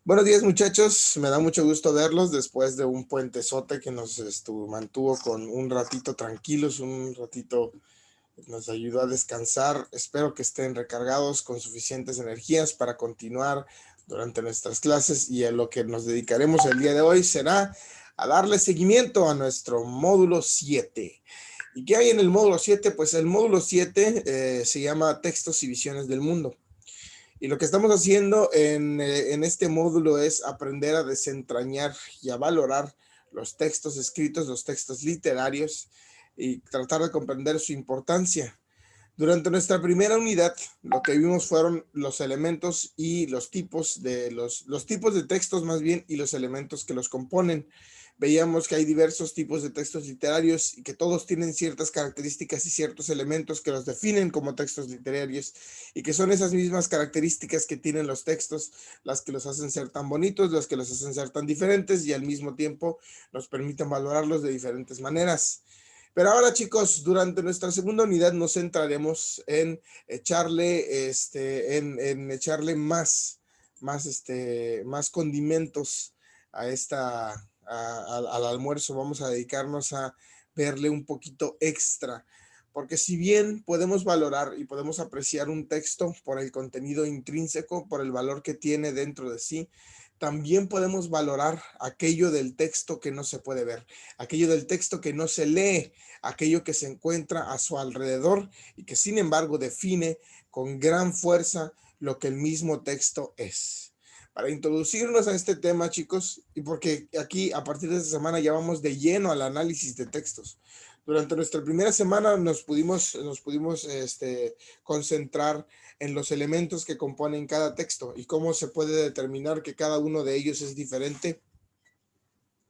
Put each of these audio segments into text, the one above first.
Buenos días, muchachos. Me da mucho gusto verlos después de un puentezote que nos mantuvo con un ratito tranquilos, un ratito nos ayudó a descansar. Espero que estén recargados con suficientes energías para continuar durante nuestras clases, y a lo que nos dedicaremos el día de hoy será a darle seguimiento a nuestro módulo 7. ¿Y qué hay en el módulo 7? Pues el módulo 7 se llama Textos y Visiones del Mundo. Y lo que estamos haciendo en este módulo es aprender a desentrañar y a valorar los textos escritos, los textos literarios, y tratar de comprender su importancia. Durante nuestra primera unidad, lo que vimos fueron los elementos y los tipos de los tipos de textos más bien, y los elementos que los componen. Veíamos que hay diversos tipos de textos literarios y que todos tienen ciertas características y ciertos elementos que los definen como textos literarios, y que son esas mismas características que tienen los textos las que los hacen ser tan bonitos, las que los hacen ser tan diferentes, y al mismo tiempo nos permiten valorarlos de diferentes maneras. Pero ahora, chicos, durante nuestra segunda unidad nos centraremos en echarle más condimentos al almuerzo. Vamos a dedicarnos a verle un poquito extra, porque si bien podemos valorar y podemos apreciar un texto por el contenido intrínseco, por el valor que tiene dentro de sí, también podemos valorar aquello del texto que no se puede ver, aquello del texto que no se lee, aquello que se encuentra a su alrededor y que sin embargo define con gran fuerza lo que el mismo texto es. Para introducirnos a este tema, chicos, y porque aquí a partir de esta semana ya vamos de lleno al análisis de textos. Durante nuestra primera semana nos pudimos concentrar en los elementos que componen cada texto y cómo se puede determinar que cada uno de ellos es diferente,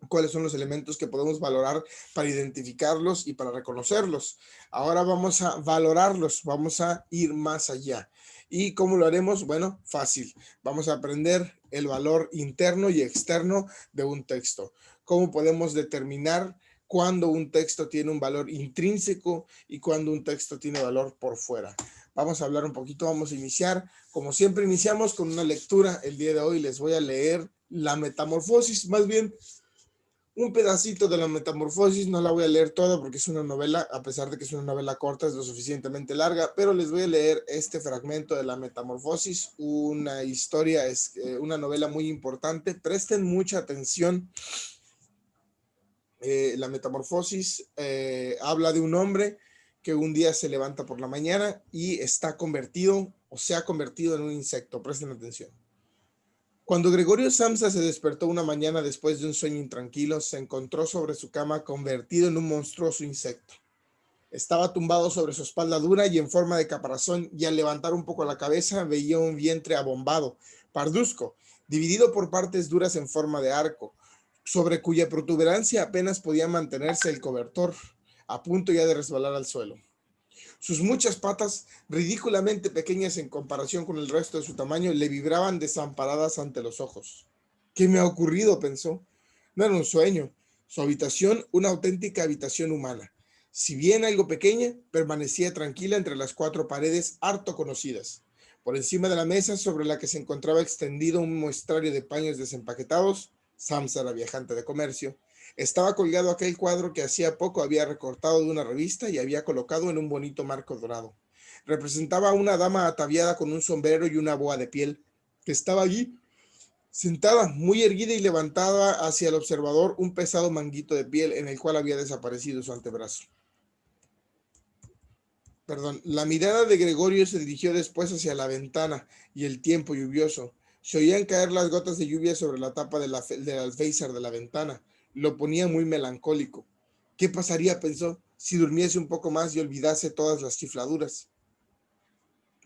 cuáles son los elementos que podemos valorar para identificarlos y para reconocerlos. Ahora vamos a valorarlos, vamos a ir más allá. ¿Y cómo lo haremos? Bueno, fácil. Vamos a aprender el valor interno y externo de un texto. ¿Cómo podemos determinar cuándo un texto tiene un valor intrínseco y cuándo un texto tiene valor por fuera? Vamos a hablar un poquito, vamos a iniciar. Como siempre, iniciamos con una lectura. El día de hoy les voy a leer La Metamorfosis, más bien un pedacito de La Metamorfosis. No la voy a leer toda porque es una novela, a pesar de que es una novela corta, es lo suficientemente larga, pero les voy a leer este fragmento de La Metamorfosis, una historia, una novela muy importante. Presten mucha atención. La Metamorfosis habla de un hombre que un día se levanta por la mañana y está convertido o se ha convertido en un insecto. Presten atención. Cuando Gregorio Samsa se despertó una mañana después de un sueño intranquilo, se encontró sobre su cama convertido en un monstruoso insecto. Estaba tumbado sobre su espalda dura y en forma de caparazón, y al levantar un poco la cabeza veía un vientre abombado, parduzco, dividido por partes duras en forma de arco, sobre cuya protuberancia apenas podía mantenerse el cobertor, a punto ya de resbalar al suelo. Sus muchas patas, ridículamente pequeñas en comparación con el resto de su tamaño, le vibraban desamparadas ante los ojos. ¿Qué me ha ocurrido?, pensó. No era un sueño. Su habitación, una auténtica habitación humana. Si bien algo pequeña, permanecía tranquila entre las cuatro paredes harto conocidas. Por encima de la mesa sobre la que se encontraba extendido un muestrario de paños desempaquetados, Samsa era viajante de comercio, estaba colgado aquel cuadro que hacía poco había recortado de una revista y había colocado en un bonito marco dorado. Representaba a una dama ataviada con un sombrero y una boa de piel, que estaba allí, sentada, muy erguida, y levantada hacia el observador un pesado manguito de piel en el cual había desaparecido su antebrazo. La mirada de Gregorio se dirigió después hacia la ventana y el tiempo lluvioso. Se oían caer las gotas de lluvia sobre la tapa del alféizar de la ventana. Lo ponía muy melancólico. ¿Qué pasaría?, pensó, si durmiese un poco más y olvidase todas las chifladuras.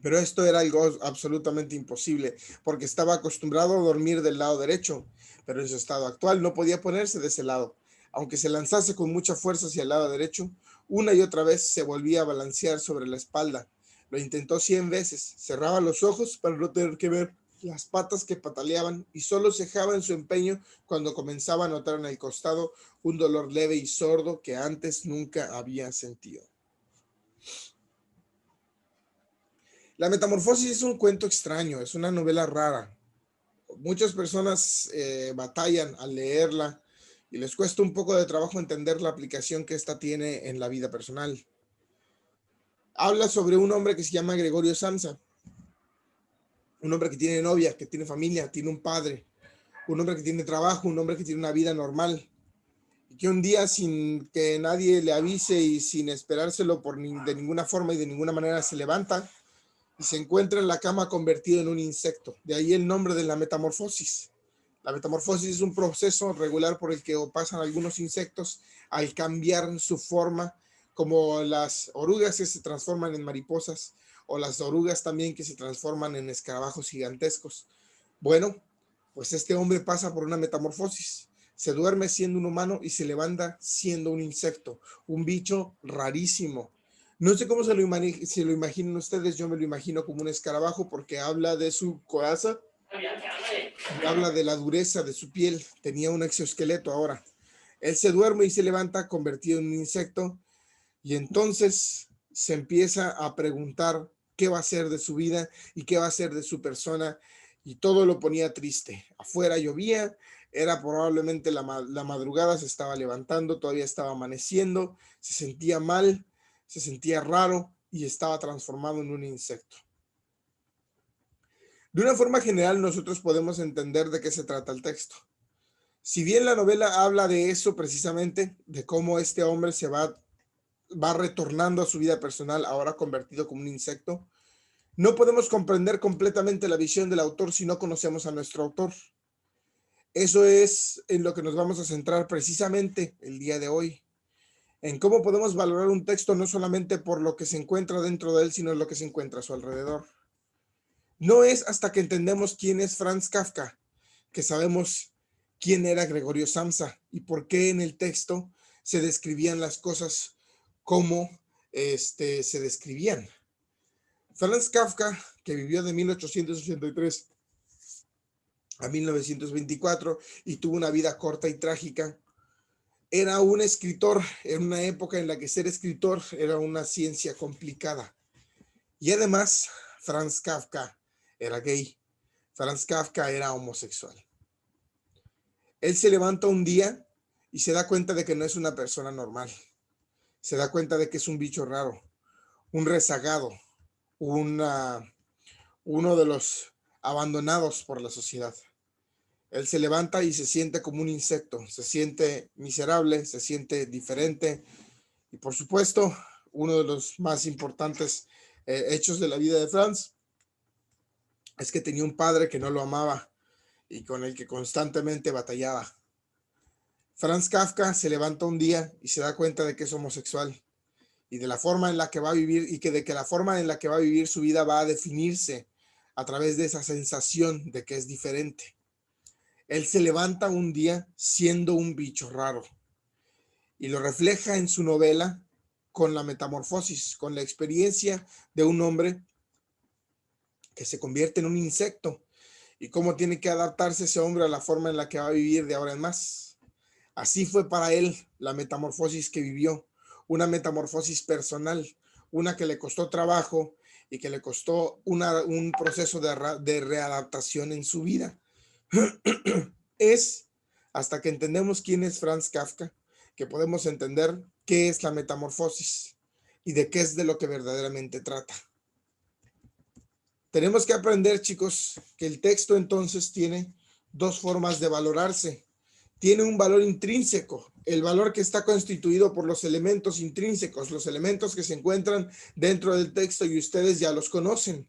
Pero esto era algo absolutamente imposible, porque estaba acostumbrado a dormir del lado derecho, pero en su estado actual no podía ponerse de ese lado. Aunque se lanzase con mucha fuerza hacia el lado derecho, una y otra vez se volvía a balancear sobre la espalda. Lo intentó 100 veces, cerraba los ojos para no tener que ver las patas que pataleaban, y solo cejaba en su empeño cuando comenzaba a notar en el costado un dolor leve y sordo que antes nunca había sentido. La Metamorfosis es un cuento extraño, es una novela rara. Muchas personas batallan al leerla y les cuesta un poco de trabajo entender la aplicación que esta tiene en la vida personal. Habla sobre un hombre que se llama Gregorio Samsa, un hombre que tiene novia, que tiene familia, tiene un padre, un hombre que tiene trabajo, un hombre que tiene una vida normal, y que un día, sin que nadie le avise y sin esperárselo de ninguna forma y de ninguna manera, se levanta y se encuentra en la cama convertido en un insecto. De ahí el nombre de la metamorfosis. La metamorfosis es un proceso regular por el que pasan algunos insectos al cambiar su forma, como las orugas que se transforman en mariposas, o las orugas también que se transforman en escarabajos gigantescos. Bueno, pues este hombre pasa por una metamorfosis. Se duerme siendo un humano y se levanta siendo un insecto, un bicho rarísimo. No sé cómo se lo imaginan ustedes, yo me lo imagino como un escarabajo porque habla de su coraza, habla de la dureza de su piel, tenía un exoesqueleto ahora. Él se duerme y se levanta convertido en un insecto y entonces se empieza a preguntar qué va a ser de su vida y qué va a ser de su persona, y todo lo ponía triste. Afuera llovía, era probablemente la madrugada, se estaba levantando, todavía estaba amaneciendo, se sentía mal, se sentía raro y estaba transformado en un insecto. De una forma general, nosotros podemos entender de qué se trata el texto. Si bien la novela habla de eso precisamente, de cómo este hombre se va retornando a su vida personal, ahora convertido como un insecto, no podemos comprender completamente la visión del autor si no conocemos a nuestro autor. Eso es en lo que nos vamos a centrar precisamente el día de hoy, en cómo podemos valorar un texto no solamente por lo que se encuentra dentro de él, sino en lo que se encuentra a su alrededor. No es hasta que entendemos quién es Franz Kafka que sabemos quién era Gregorio Samsa y por qué en el texto se describían las cosas como se describían. Franz Kafka, que vivió de 1883 a 1924 y tuvo una vida corta y trágica, era un escritor en una época en la que ser escritor era una ciencia complicada. Y además, Franz Kafka era gay. Franz Kafka era homosexual. Él se levanta un día y se da cuenta de que no es una persona normal. Se da cuenta de que es un bicho raro, un rezagado, uno de los abandonados por la sociedad. Él se levanta y se siente como un insecto, se siente miserable, se siente diferente. Y por supuesto, uno de los más importantes hechos de la vida de Franz es que tenía un padre que no lo amaba y con el que constantemente batallaba. Franz Kafka se levanta un día y se da cuenta de que es homosexual y de la forma en la que va a vivir y de que la forma en la que va a vivir su vida va a definirse a través de esa sensación de que es diferente. Él se levanta un día siendo un bicho raro y lo refleja en su novela con la metamorfosis, con la experiencia de un hombre que se convierte en un insecto y cómo tiene que adaptarse ese hombre a la forma en la que va a vivir de ahora en más. Así fue para él la metamorfosis que vivió, una metamorfosis personal, una que le costó trabajo y que le costó un proceso de readaptación en su vida. Es hasta que entendemos quién es Franz Kafka que podemos entender qué es la metamorfosis y de qué es de lo que verdaderamente trata. Tenemos que aprender, chicos, que el texto entonces tiene dos formas de valorarse. Tiene un valor intrínseco, el valor que está constituido por los elementos intrínsecos, los elementos que se encuentran dentro del texto y ustedes ya los conocen.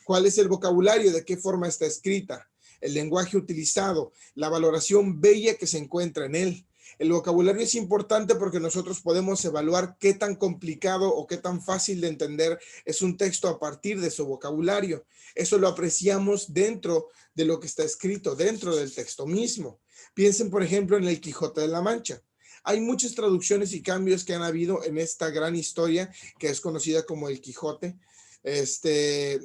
¿Cuál es el vocabulario? ¿De qué forma está escrita? El lenguaje utilizado, la valoración bella que se encuentra en él. El vocabulario es importante porque nosotros podemos evaluar qué tan complicado o qué tan fácil de entender es un texto a partir de su vocabulario. Eso lo apreciamos dentro de lo que está escrito, dentro del texto mismo. Piensen, por ejemplo, en el Quijote de la Mancha. Hay muchas traducciones y cambios que han habido en esta gran historia que es conocida como el Quijote.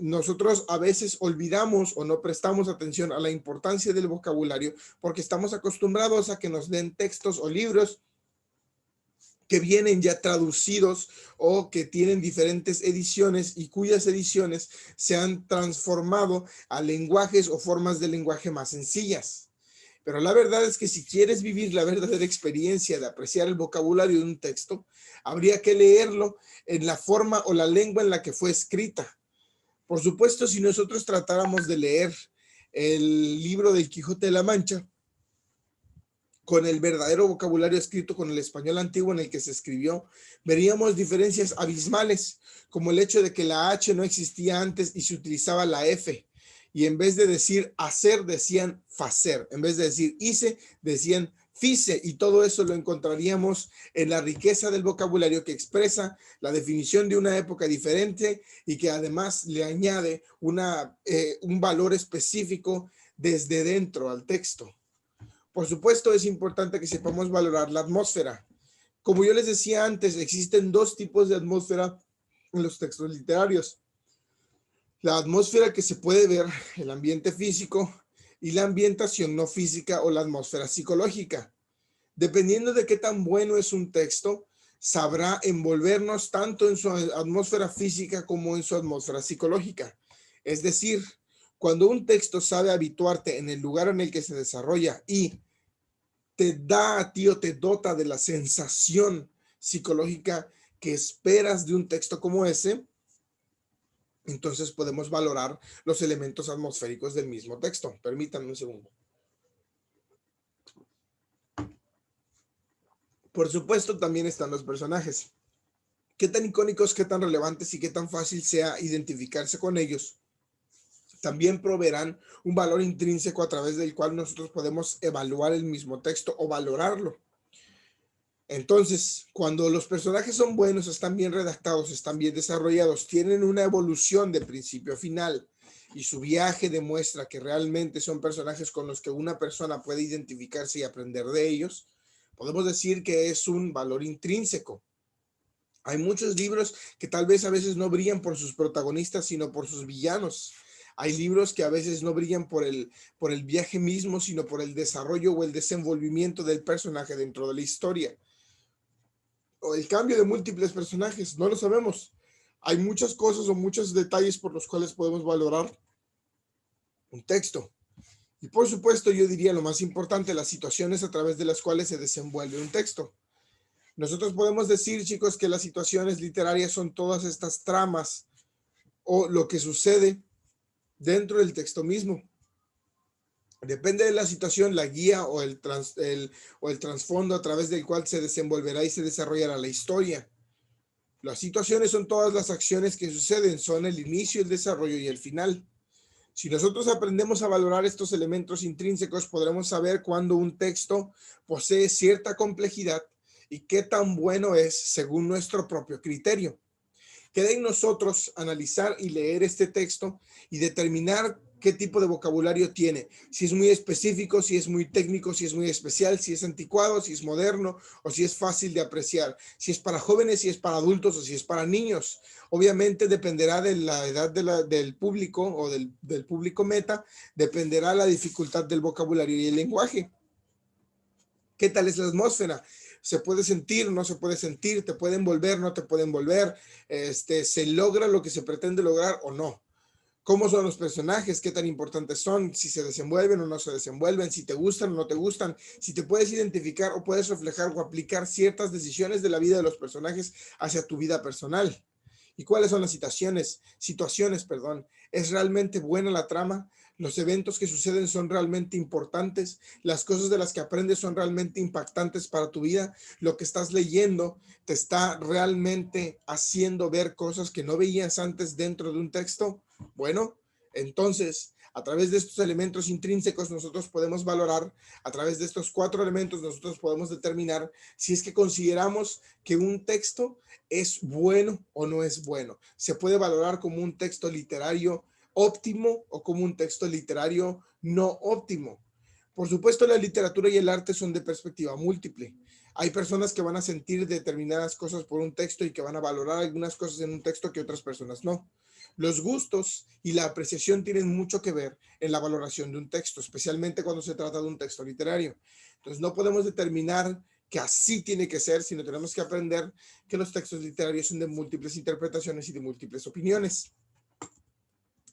Nosotros a veces olvidamos o no prestamos atención a la importancia del vocabulario porque estamos acostumbrados a que nos den textos o libros que vienen ya traducidos o que tienen diferentes ediciones y cuyas ediciones se han transformado a lenguajes o formas de lenguaje más sencillas. Pero la verdad es que si quieres vivir la verdadera experiencia de apreciar el vocabulario de un texto, habría que leerlo en la forma o la lengua en la que fue escrita. Por supuesto, si nosotros tratáramos de leer el libro del Quijote de la Mancha con el verdadero vocabulario escrito con el español antiguo en el que se escribió, veríamos diferencias abismales, como el hecho de que la H no existía antes y se utilizaba la F. Y en vez de decir hacer, decían facer. En vez de decir hice, decían fice. Y todo eso lo encontraríamos en la riqueza del vocabulario que expresa la definición de una época diferente y que además le añade un valor específico desde dentro al texto. Por supuesto, es importante que sepamos valorar la atmósfera. Como yo les decía antes, existen dos tipos de atmósfera en los textos literarios. La atmósfera que se puede ver, el ambiente físico, y la ambientación no física o la atmósfera psicológica. Dependiendo de qué tan bueno es un texto, sabrá envolvernos tanto en su atmósfera física como en su atmósfera psicológica. Es decir, cuando un texto sabe habituarte en el lugar en el que se desarrolla y te da a ti o te dota de la sensación psicológica que esperas de un texto como ese, entonces podemos valorar los elementos atmosféricos del mismo texto. Permítanme un segundo. Por supuesto, también están los personajes. Qué tan icónicos, qué tan relevantes y qué tan fácil sea identificarse con ellos también proveerán un valor intrínseco a través del cual nosotros podemos evaluar el mismo texto o valorarlo. Entonces, cuando los personajes son buenos, están bien redactados, están bien desarrollados, tienen una evolución de principio a final y su viaje demuestra que realmente son personajes con los que una persona puede identificarse y aprender de ellos, podemos decir que es un valor intrínseco. Hay muchos libros que tal vez a veces no brillan por sus protagonistas, sino por sus villanos. Hay libros que a veces no brillan por el viaje mismo, sino por el desarrollo o el desenvolvimiento del personaje dentro de la historia. O el cambio de múltiples personajes, no lo sabemos. Hay muchas cosas o muchos detalles por los cuales podemos valorar un texto. Y por supuesto, yo diría lo más importante, las situaciones a través de las cuales se desenvuelve un texto. Nosotros podemos decir, chicos, que las situaciones literarias son todas estas tramas o lo que sucede dentro del texto mismo. Depende de la situación, la guía o el trasfondo a través del cual se desenvolverá y se desarrollará la historia. Las situaciones son todas las acciones que suceden, son el inicio, el desarrollo y el final. Si nosotros aprendemos a valorar estos elementos intrínsecos, podremos saber cuándo un texto posee cierta complejidad y qué tan bueno es según nuestro propio criterio. Queda en nosotros analizar y leer este texto y determinar qué tipo de vocabulario tiene, si es muy específico, si es muy técnico, si es muy especial, si es anticuado, si es moderno o si es fácil de apreciar, si es para jóvenes, si es para adultos o si es para niños. Obviamente dependerá de la edad del público o del público meta, dependerá la dificultad del vocabulario y el lenguaje. ¿Qué tal es la atmósfera? ¿Se puede sentir, no se puede sentir? ¿Te puede envolver, no te puede envolver? ¿Se logra lo que se pretende lograr o no? ¿Cómo son los personajes? ¿Qué tan importantes son? Si se desenvuelven o no se desenvuelven, si te gustan o no te gustan, si te puedes identificar o puedes reflejar o aplicar ciertas decisiones de la vida de los personajes hacia tu vida personal. ¿Y cuáles son las situaciones, perdón? ¿Es realmente buena la trama? ¿Los eventos que suceden son realmente importantes? ¿Las cosas de las que aprendes son realmente impactantes para tu vida? ¿Lo que estás leyendo te está realmente haciendo ver cosas que no veías antes dentro de un texto? Bueno, entonces, a través de estos elementos intrínsecos nosotros podemos valorar, a través de estos 4 elementos nosotros podemos determinar si es que consideramos que un texto es bueno o no es bueno. Se puede valorar como un texto literario óptimo o como un texto literario no óptimo. Por supuesto, la literatura y el arte son de perspectiva múltiple. Hay personas que van a sentir determinadas cosas por un texto y que van a valorar algunas cosas en un texto que otras personas no. Los gustos y la apreciación tienen mucho que ver en la valoración de un texto, especialmente cuando se trata de un texto literario. Entonces, no podemos determinar que así tiene que ser, sino tenemos que aprender que los textos literarios son de múltiples interpretaciones y de múltiples opiniones.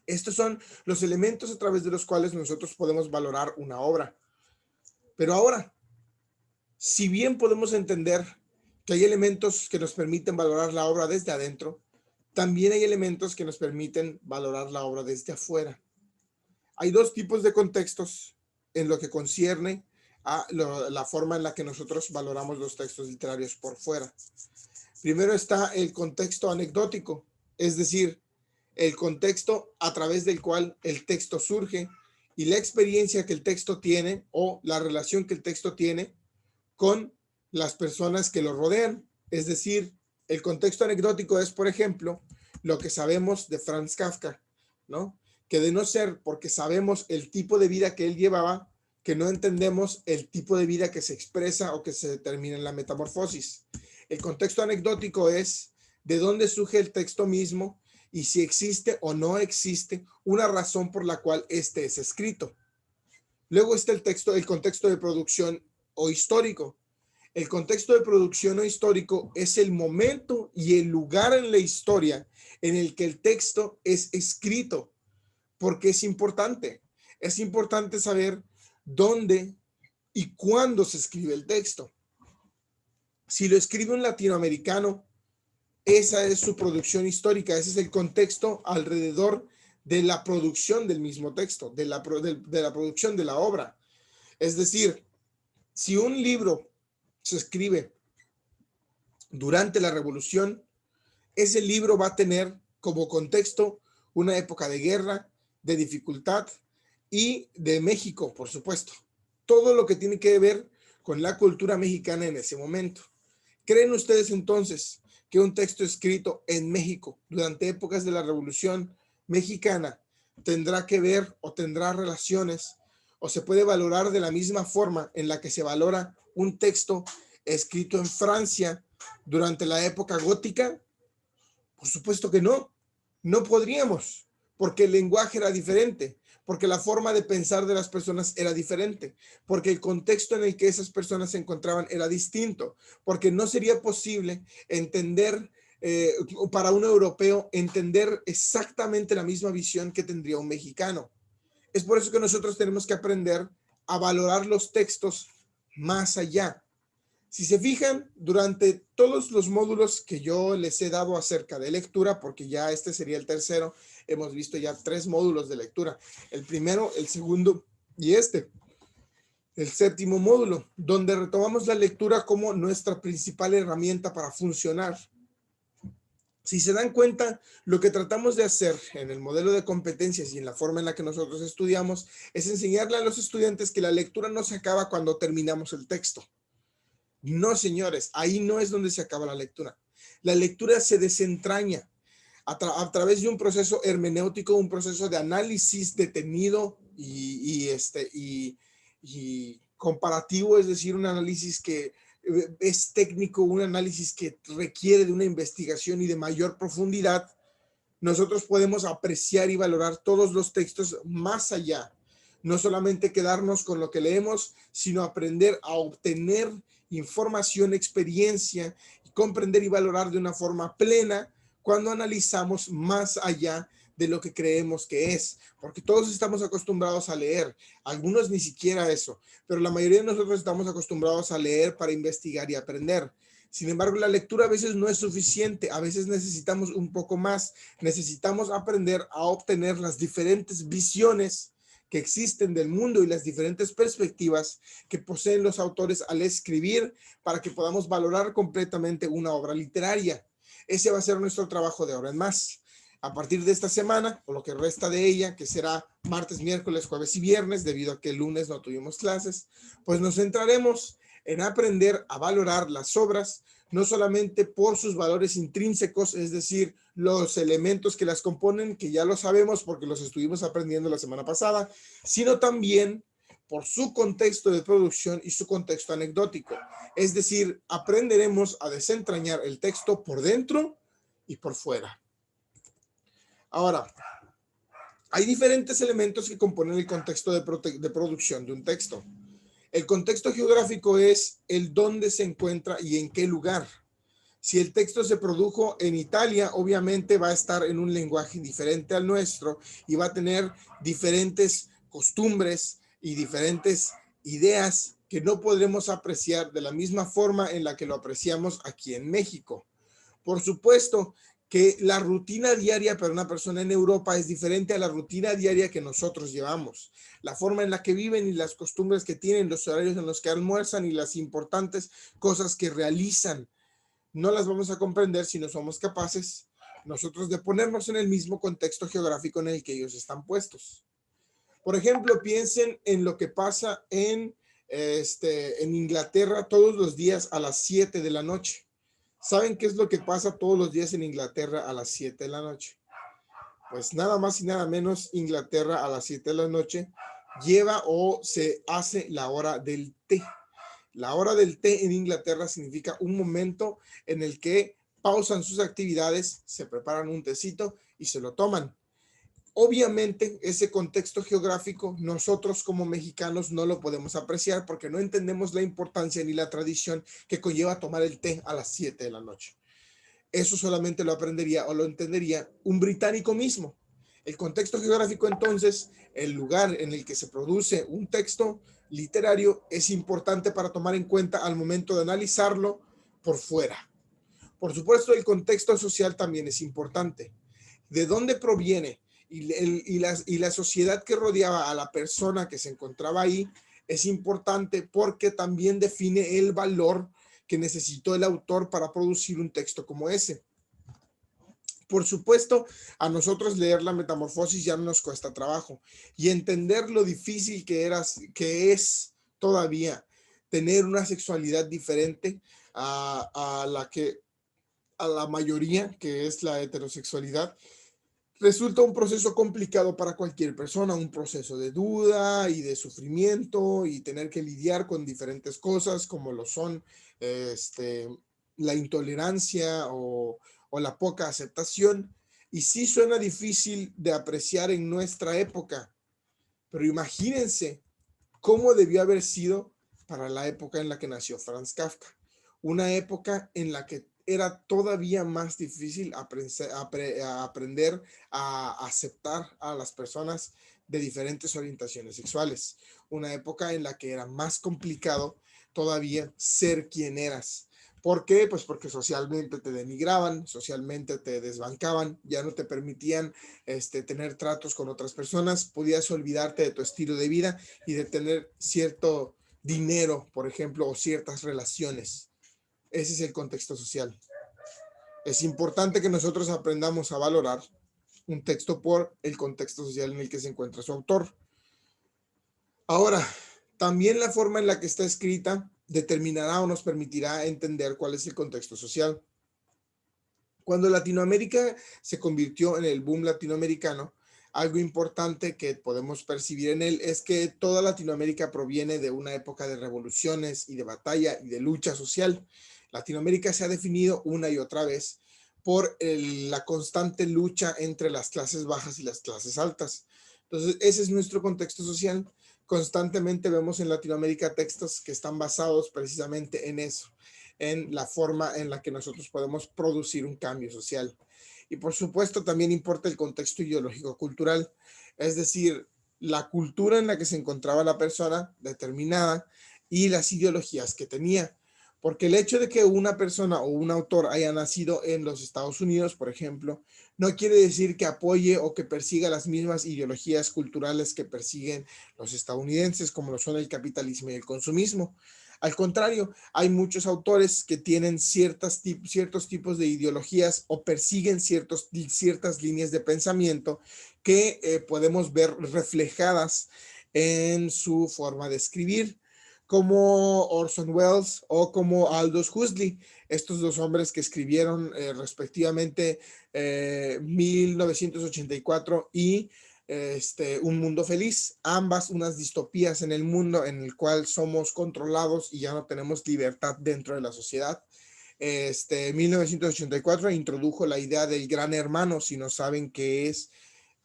Estos son los elementos a través de los cuales nosotros podemos valorar una obra. Pero ahora, si bien podemos entender que hay elementos que nos permiten valorar la obra desde adentro, también hay elementos que nos permiten valorar la obra desde afuera. Hay dos tipos de contextos en lo que concierne a la forma en la que nosotros valoramos los textos literarios por fuera. Primero está el contexto anecdótico, es decir, el contexto a través del cual el texto surge y la experiencia que el texto tiene o la relación que el texto tiene con las personas que lo rodean. Es decir, el contexto anecdótico es, por ejemplo, lo que sabemos de Franz Kafka, ¿no? Que de no ser porque sabemos el tipo de vida que él llevaba, que no entendemos el tipo de vida que se expresa o que se determina en la metamorfosis. El contexto anecdótico es de dónde surge el texto mismo y si existe o no existe una razón por la cual este es escrito. Luego está el contexto de producción o histórico. El contexto de producción o histórico es el momento y el lugar en la historia en el que el texto es escrito. Porque es importante. Es importante saber dónde y cuándo se escribe el texto. Si lo escribe un latinoamericano, esa es su producción histórica, ese es el contexto alrededor de la producción del mismo texto, de la producción de la obra. Es decir, si un libro se escribe durante la Revolución, ese libro va a tener como contexto una época de guerra, de dificultad y de México, por supuesto. Todo lo que tiene que ver con la cultura mexicana en ese momento. ¿Creen ustedes entonces que un texto escrito en México durante épocas de la Revolución Mexicana tendrá que ver o tendrá relaciones o se puede valorar de la misma forma en la que se valora un texto escrito en Francia durante la época gótica? Por supuesto que no. No podríamos, porque el lenguaje era diferente, porque la forma de pensar de las personas era diferente, porque el contexto en el que esas personas se encontraban era distinto, porque no sería posible entender, para un europeo, entender exactamente la misma visión que tendría un mexicano. Es por eso que nosotros tenemos que aprender a valorar los textos más allá. Si se fijan, durante todos los módulos que yo les he dado acerca de lectura, porque ya este sería el tercero, hemos visto ya 3 módulos de lectura. El primero, el segundo y el séptimo módulo, donde retomamos la lectura como nuestra principal herramienta para funcionar. Si se dan cuenta, lo que tratamos de hacer en el modelo de competencias y en la forma en la que nosotros estudiamos es enseñarle a los estudiantes que la lectura no se acaba cuando terminamos el texto. No, señores, ahí no es donde se acaba la lectura. La lectura se desentraña a través de un proceso hermenéutico, un proceso de análisis detenido y comparativo, es decir, un análisis que es técnico, un análisis que requiere de una investigación y de mayor profundidad. Nosotros podemos apreciar y valorar todos los textos más allá. No solamente quedarnos con lo que leemos, sino aprender a obtener información, experiencia, y comprender y valorar de una forma plena cuando analizamos más allá de lo que creemos que es, porque todos estamos acostumbrados a leer, algunos ni siquiera eso, pero la mayoría de nosotros estamos acostumbrados a leer para investigar y aprender. Sin embargo, la lectura a veces no es suficiente, a veces necesitamos un poco más, necesitamos aprender a obtener las diferentes visiones que existen del mundo y las diferentes perspectivas que poseen los autores al escribir para que podamos valorar completamente una obra literaria. Ese va a ser nuestro trabajo de ahora en más. A partir de esta semana, o lo que resta de ella, que será martes, miércoles, jueves y viernes, debido a que el lunes no tuvimos clases, pues nos centraremos en aprender a valorar las obras, no solamente por sus valores intrínsecos, es decir, los elementos que las componen, que ya lo sabemos porque los estuvimos aprendiendo la semana pasada, sino también por su contexto de producción y su contexto anecdótico. Es decir, aprenderemos a desentrañar el texto por dentro y por fuera. Ahora, hay diferentes elementos que componen el contexto de producción de un texto. El contexto geográfico es el dónde se encuentra y en qué lugar. Si el texto se produjo en Italia, obviamente va a estar en un lenguaje diferente al nuestro y va a tener diferentes costumbres y diferentes ideas que no podremos apreciar de la misma forma en la que lo apreciamos aquí en México. Por supuesto que la rutina diaria para una persona en Europa es diferente a la rutina diaria que nosotros llevamos. La forma en la que viven y las costumbres que tienen, los horarios en los que almuerzan y las importantes cosas que realizan, no las vamos a comprender si no somos capaces nosotros de ponernos en el mismo contexto geográfico en el que ellos están puestos. Por ejemplo, piensen en lo que pasa en Inglaterra todos los días a las 7 de la noche. ¿Saben qué es lo que pasa todos los días en Inglaterra a las 7 de la noche? Pues nada más y nada menos, Inglaterra a las 7 de la noche lleva o se hace la hora del té. La hora del té en Inglaterra significa un momento en el que pausan sus actividades, se preparan un tecito y se lo toman. Obviamente, ese contexto geográfico nosotros como mexicanos no lo podemos apreciar porque no entendemos la importancia ni la tradición que conlleva tomar el té a las 7 de la noche. Eso solamente lo aprendería o lo entendería un británico mismo. El contexto geográfico, entonces, el lugar en el que se produce un texto literario es importante para tomar en cuenta al momento de analizarlo por fuera. Por supuesto, el contexto social también es importante. ¿De dónde proviene? Y la sociedad que rodeaba a la persona que se encontraba ahí es importante porque también define el valor que necesitó el autor para producir un texto como ese. Por supuesto, a nosotros leer la Metamorfosis ya no nos cuesta trabajo y entender lo difícil que es todavía tener una sexualidad diferente a la mayoría, que es la heterosexualidad, resulta un proceso complicado para cualquier persona, un proceso de duda y de sufrimiento y tener que lidiar con diferentes cosas como lo son la intolerancia o la poca aceptación. Y sí suena difícil de apreciar en nuestra época, pero imagínense cómo debió haber sido para la época en la que nació Franz Kafka. Una época en la que era todavía más difícil aprender a aceptar a las personas de diferentes orientaciones sexuales. Una época en la que era más complicado todavía ser quien eras. ¿Por qué? Pues porque socialmente te denigraban, socialmente te desbancaban, ya no te permitían tener tratos con otras personas, podías olvidarte de tu estilo de vida y de tener cierto dinero, por ejemplo, o ciertas relaciones. Ese es el contexto social. Es importante que nosotros aprendamos a valorar un texto por el contexto social en el que se encuentra su autor. Ahora, también la forma en la que está escrita determinará o nos permitirá entender cuál es el contexto social. Cuando Latinoamérica se convirtió en el boom latinoamericano, algo importante que podemos percibir en él es que toda Latinoamérica proviene de una época de revoluciones y de batalla y de lucha social. Latinoamérica se ha definido una y otra vez por la constante lucha entre las clases bajas y las clases altas. Entonces, ese es nuestro contexto social. Constantemente vemos en Latinoamérica textos que están basados precisamente en eso, en la forma en la que nosotros podemos producir un cambio social. Y por supuesto también importa el contexto ideológico cultural, es decir, la cultura en la que se encontraba la persona determinada y las ideologías que tenía. Porque el hecho de que una persona o un autor haya nacido en los Estados Unidos, por ejemplo, no quiere decir que apoye o que persiga las mismas ideologías culturales que persiguen los estadounidenses, como lo son el capitalismo y el consumismo. Al contrario, hay muchos autores que tienen ciertos tipos de ideologías o persiguen ciertas líneas de pensamiento que podemos ver reflejadas en su forma de escribir, como Orson Welles o como Aldous Huxley, estos dos hombres que escribieron respectivamente 1984 y Un Mundo Feliz, ambas unas distopías en el mundo en el cual somos controlados y ya no tenemos libertad dentro de la sociedad. 1984 introdujo la idea del gran hermano, si no saben qué es,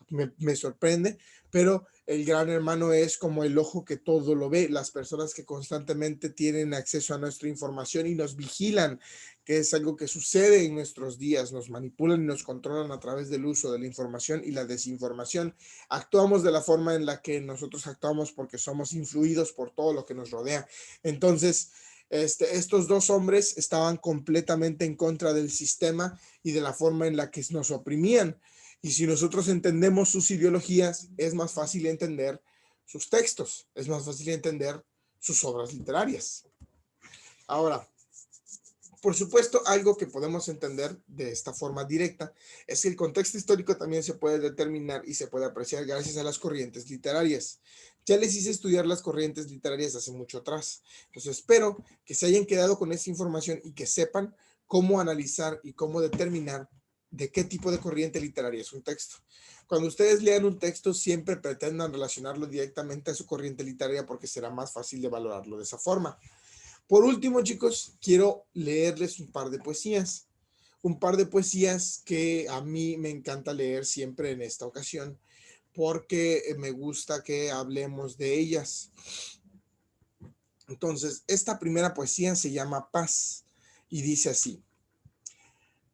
me sorprende, pero El gran hermano es como el ojo que todo lo ve, las personas que constantemente tienen acceso a nuestra información y nos vigilan, que es algo que sucede en nuestros días, nos manipulan y nos controlan a través del uso de la información y la desinformación. Actuamos de la forma en la que nosotros actuamos porque somos influidos por todo lo que nos rodea. Entonces, estos dos hombres estaban completamente en contra del sistema y de la forma en la que nos oprimían. Y si nosotros entendemos sus ideologías, es más fácil entender sus textos, es más fácil entender sus obras literarias. Ahora, por supuesto, algo que podemos entender de esta forma directa es que el contexto histórico también se puede determinar y se puede apreciar gracias a las corrientes literarias. Ya les hice estudiar las corrientes literarias hace mucho atrás. Entonces, espero que se hayan quedado con esta información y que sepan cómo analizar y cómo determinar de qué tipo de corriente literaria es un texto. Cuando ustedes lean un texto, siempre pretendan relacionarlo directamente a su corriente literaria porque será más fácil de valorarlo de esa forma. Por último, chicos, quiero leerles un par de poesías. Un par de poesías que a mí me encanta leer siempre en esta ocasión porque me gusta que hablemos de ellas. Entonces, esta primera poesía se llama Paz y dice así: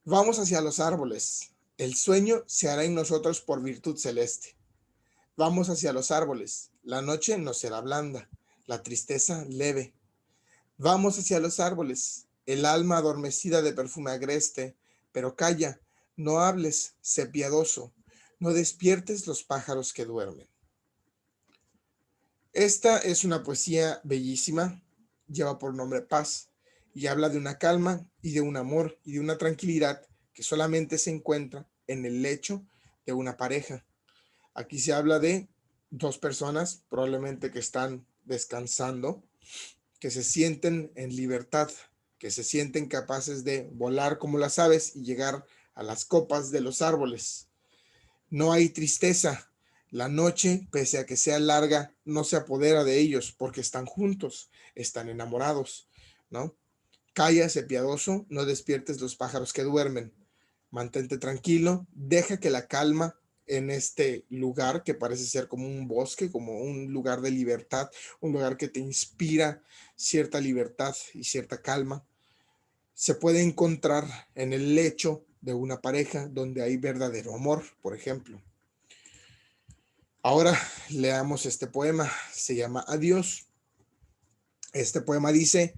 vamos hacia los árboles, el sueño se hará en nosotros por virtud celeste. Vamos hacia los árboles, la noche nos será blanda, la tristeza leve. Vamos hacia los árboles, el alma adormecida de perfume agreste, pero calla, no hables, sé piadoso, no despiertes los pájaros que duermen. Esta es una poesía bellísima, lleva por nombre Paz, y habla de una calma y de un amor y de una tranquilidad que solamente se encuentra en el lecho de una pareja. Aquí se habla de dos personas, probablemente que están descansando, que se sienten en libertad, que se sienten capaces de volar como las aves y llegar a las copas de los árboles. No hay tristeza. La noche, pese a que sea larga, no se apodera de ellos porque están juntos, están enamorados, ¿no? Cállase, piadoso, no despiertes los pájaros que duermen. Mantente tranquilo, deja que la calma en este lugar que parece ser como un bosque, como un lugar de libertad, un lugar que te inspira cierta libertad y cierta calma, se puede encontrar en el lecho de una pareja donde hay verdadero amor, por ejemplo. Ahora leamos este poema, se llama Adiós. Este poema dice,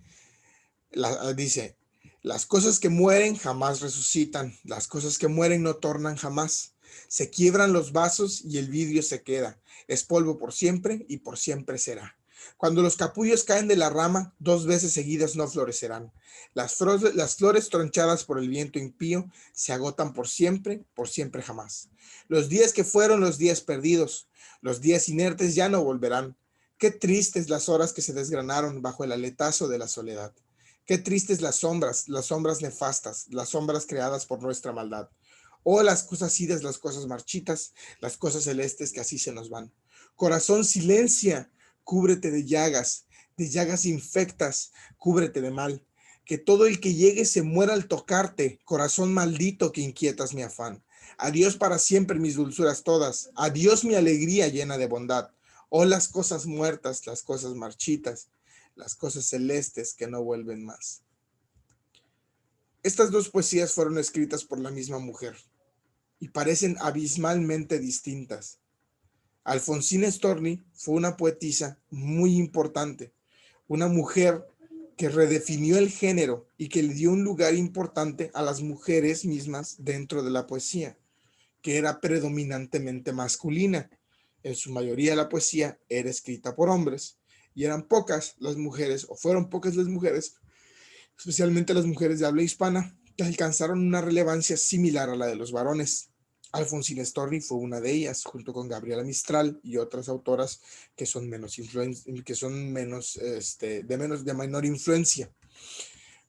las cosas que mueren jamás resucitan, las cosas que mueren no tornan jamás. Se quiebran los vasos y el vidrio se queda. Es polvo por siempre y por siempre será. Cuando los capullos caen de la rama, 2 veces seguidas no florecerán. Las flores tronchadas por el viento impío se agotan por siempre jamás. Los días que fueron los días perdidos, los días inertes ya no volverán. Qué tristes las horas que se desgranaron bajo el aletazo de la soledad. Qué tristes las sombras nefastas, las sombras creadas por nuestra maldad. Oh, las cosas idas, las cosas marchitas, las cosas celestes que así se nos van. Corazón, silencia, cúbrete de llagas infectas, cúbrete de mal. Que todo el que llegue se muera al tocarte, corazón maldito que inquietas mi afán. Adiós para siempre mis dulzuras todas, adiós mi alegría llena de bondad. Oh, las cosas muertas, las cosas marchitas, las cosas celestes que no vuelven más. Estas dos poesías fueron escritas por la misma mujer y parecen abismalmente distintas. Alfonsina Storni fue una poetisa muy importante, una mujer que redefinió el género y que le dio un lugar importante a las mujeres mismas dentro de la poesía, que era predominantemente masculina. En su mayoría la poesía era escrita por hombres y eran pocas las mujeres, o fueron pocas las mujeres, especialmente las mujeres de habla hispana, que alcanzaron una relevancia similar a la de los varones. Alfonsina Storni fue una de ellas, junto con Gabriela Mistral y otras autoras que son de menor influencia.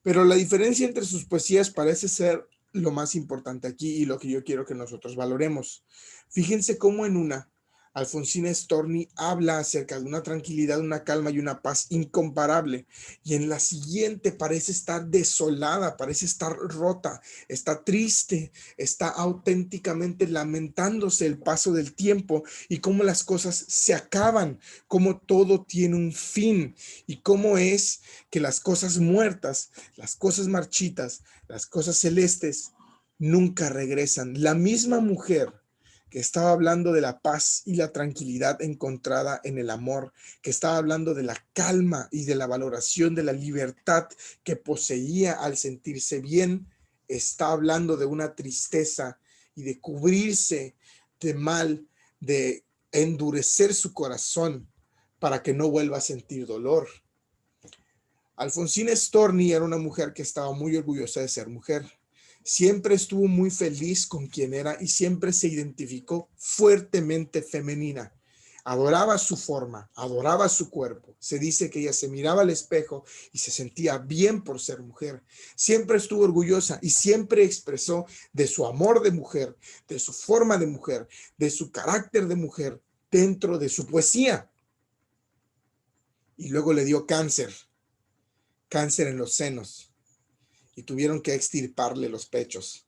Pero la diferencia entre sus poesías parece ser lo más importante aquí y lo que yo quiero que nosotros valoremos. Fíjense cómo en una Alfonsina Storni habla acerca de una tranquilidad, una calma y una paz incomparable. Y en la siguiente parece estar desolada, parece estar rota, está triste, está auténticamente lamentándose el paso del tiempo y cómo las cosas se acaban, cómo todo tiene un fin y cómo es que las cosas muertas, las cosas marchitas, las cosas celestes nunca regresan. La misma mujer que estaba hablando de la paz y la tranquilidad encontrada en el amor, que estaba hablando de la calma y de la valoración de la libertad que poseía al sentirse bien, está hablando de una tristeza y de cubrirse de mal, de endurecer su corazón para que no vuelva a sentir dolor. Alfonsina Storni era una mujer que estaba muy orgullosa de ser mujer. Siempre estuvo muy feliz con quien era y siempre se identificó fuertemente femenina. Adoraba su forma, adoraba su cuerpo. Se dice que ella se miraba al espejo y se sentía bien por ser mujer. Siempre estuvo orgullosa y siempre expresó de su amor de mujer, de su forma de mujer, de su carácter de mujer dentro de su poesía. Y luego le dio cáncer en los senos y tuvieron que extirparle los pechos.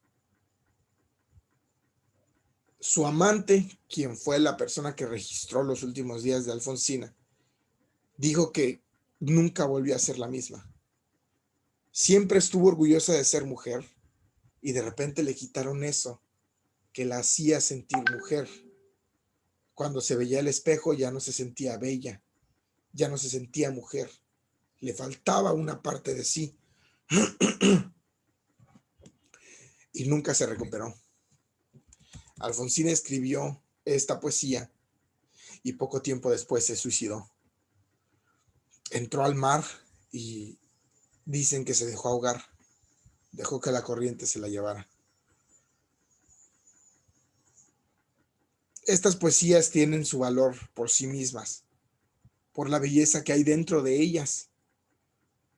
Su amante, quien fue la persona que registró los últimos días de Alfonsina, dijo que nunca volvió a ser la misma. Siempre estuvo orgullosa de ser mujer y de repente le quitaron eso que la hacía sentir mujer. Cuando se veía al espejo ya no se sentía bella, ya no se sentía mujer. Le faltaba una parte de sí y nunca se recuperó. Alfonsina escribió esta poesía y poco tiempo después se suicidó. Entró al mar y dicen que se dejó ahogar, dejó que la corriente se la llevara. Estas poesías tienen su valor por sí mismas, por la belleza que hay dentro de ellas,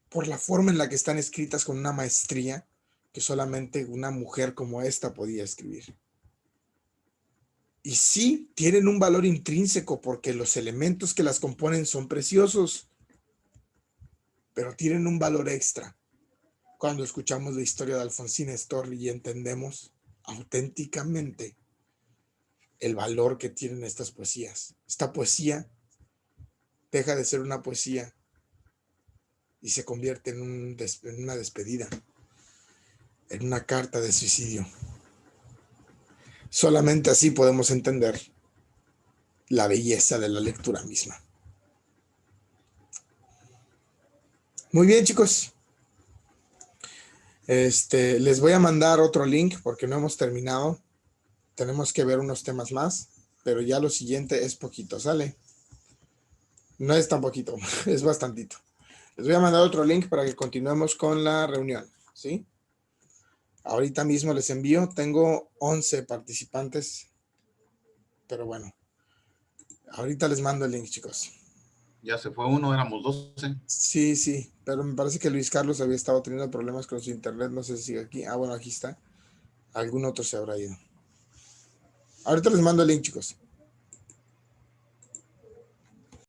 por la forma en la que están escritas con una maestría que solamente una mujer como esta podía escribir. Y sí, tienen un valor intrínseco porque los elementos que las componen son preciosos, pero tienen un valor extra cuando escuchamos la historia de Alfonsina Storni y entendemos auténticamente el valor que tienen estas poesías. Esta poesía deja de ser una poesía y se convierte en una despedida, en una carta de suicidio. Solamente así podemos entender la belleza de la lectura misma. Muy bien, chicos. Les voy a mandar otro link porque no hemos terminado. Tenemos que ver unos temas más, pero ya lo siguiente es poquito, ¿sale? No es tan poquito, es bastantito. Les voy a mandar otro link para que continuemos con la reunión, ¿sí? Ahorita mismo les envío, tengo 11 participantes, pero bueno, ahorita les mando el link, chicos. Ya se fue uno, éramos 12. Sí, pero me parece que Luis Carlos había estado teniendo problemas con su internet, no sé si sigue aquí. Ah, bueno, aquí está. Algún otro se habrá ido. Ahorita les mando el link, chicos.